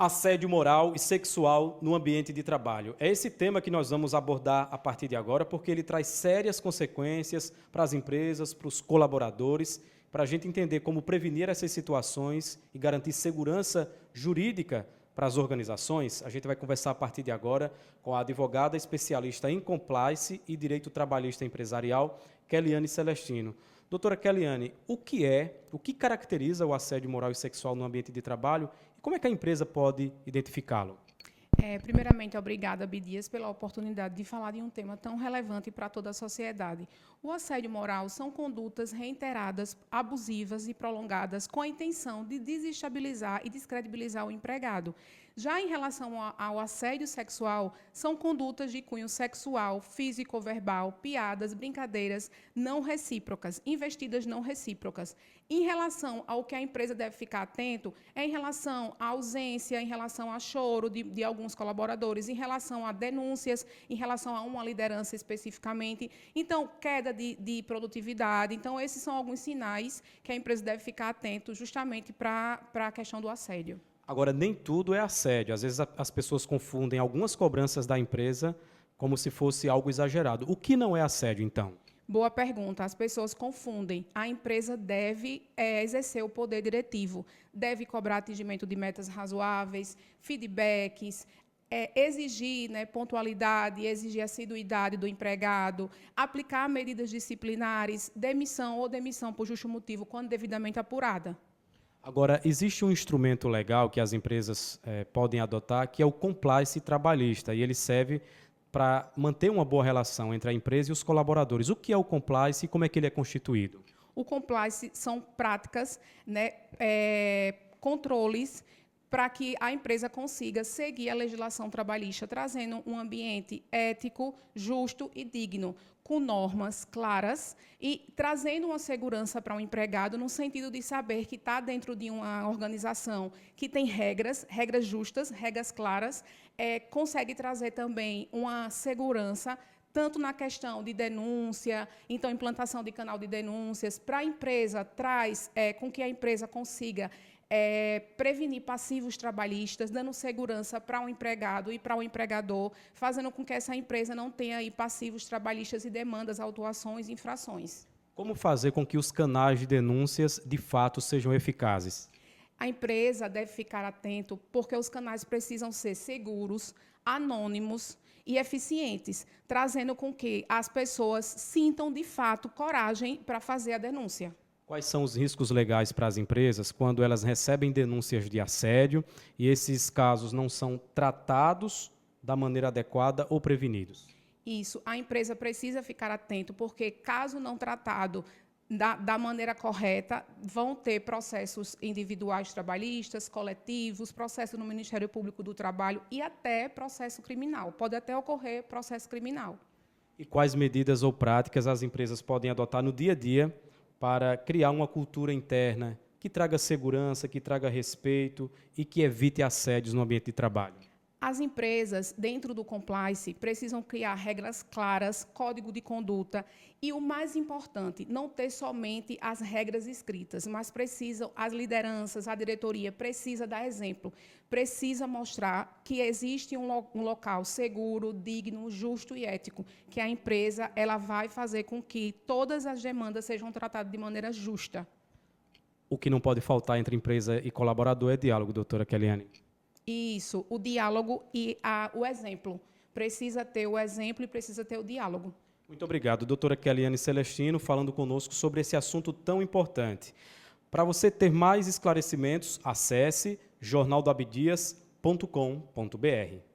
Assédio moral e sexual no ambiente de trabalho. É esse tema que nós vamos abordar a partir de agora, porque ele traz sérias consequências para as empresas, para os colaboradores, para a gente entender como prevenir essas situações e garantir segurança jurídica para as organizações. A gente vai conversar a partir de agora com a advogada especialista em compliance e direito trabalhista empresarial, Keliane Celestino. Doutora Keliane, o que caracteriza o assédio moral e sexual no ambiente de trabalho e como é que a empresa pode identificá-lo? Primeiramente, obrigada, Abdias, pela oportunidade de falar de um tema tão relevante para toda a sociedade. O assédio moral são condutas reiteradas, abusivas e prolongadas com a intenção de desestabilizar e descredibilizar o empregado. Já em relação ao assédio sexual, são condutas de cunho sexual, físico ou verbal, piadas, brincadeiras não recíprocas, investidas não recíprocas. Em relação ao que a empresa deve ficar atento, é em relação à ausência, em relação a choro de alguns colaboradores, em relação a denúncias, em relação a uma liderança especificamente. Então, queda de produtividade. Então, esses são alguns sinais que a empresa deve ficar atento justamente para a questão do assédio. Agora, nem tudo é assédio. Às vezes as pessoas confundem algumas cobranças da empresa como se fosse algo exagerado. O que não é assédio, então? Boa pergunta. As pessoas confundem. A empresa deve exercer o poder diretivo, deve cobrar atingimento de metas razoáveis, feedbacks, exigir pontualidade, exigir assiduidade do empregado, aplicar medidas disciplinares, demissão ou demissão por justo motivo, quando devidamente apurada. Agora, existe um instrumento legal que as empresas podem adotar, que é o compliance trabalhista, e ele serve para manter uma boa relação entre a empresa e os colaboradores. O que é o compliance e como é que ele é constituído? O compliance são práticas, controles, para que a empresa consiga seguir a legislação trabalhista, trazendo um ambiente ético, justo e digno, com normas claras e trazendo uma segurança para o empregado, no sentido de saber que está dentro de uma organização que tem regras justas, regras claras, consegue trazer também uma segurança tanto na questão de denúncia, então implantação de canal de denúncias, para a empresa, traz com que a empresa consiga prevenir passivos trabalhistas, dando segurança para o empregado e para o empregador, fazendo com que essa empresa não tenha aí passivos trabalhistas e demandas, autuações e infrações. Como fazer com que os canais de denúncias, de fato, sejam eficazes? A empresa deve ficar atento, porque os canais precisam ser seguros, anônimos e eficientes, trazendo com que as pessoas sintam, de fato, coragem para fazer a denúncia. Quais são os riscos legais para as empresas quando elas recebem denúncias de assédio e esses casos não são tratados da maneira adequada ou prevenidos? Isso, a empresa precisa ficar atento, porque, caso não tratado da maneira correta, vão ter processos individuais trabalhistas, coletivos, processos no Ministério Público do Trabalho e até processo criminal. Pode até ocorrer processo criminal. E quais medidas ou práticas as empresas podem adotar no dia a dia para criar uma cultura interna que traga segurança, que traga respeito e que evite assédios no ambiente de trabalho? As empresas, dentro do compliance, precisam criar regras claras, código de conduta e, o mais importante, não ter somente as regras escritas, mas as lideranças, a diretoria precisa dar exemplo, precisa mostrar que existe um local seguro, digno, justo e ético, que a empresa ela vai fazer com que todas as demandas sejam tratadas de maneira justa. O que não pode faltar entre empresa e colaborador é diálogo, doutora Keliane. Isso, o diálogo e o exemplo. Precisa ter o exemplo e precisa ter o diálogo. Muito obrigado, doutora Keliane Celestino, falando conosco sobre esse assunto tão importante. Para você ter mais esclarecimentos, acesse jornaldoabdias.com.br.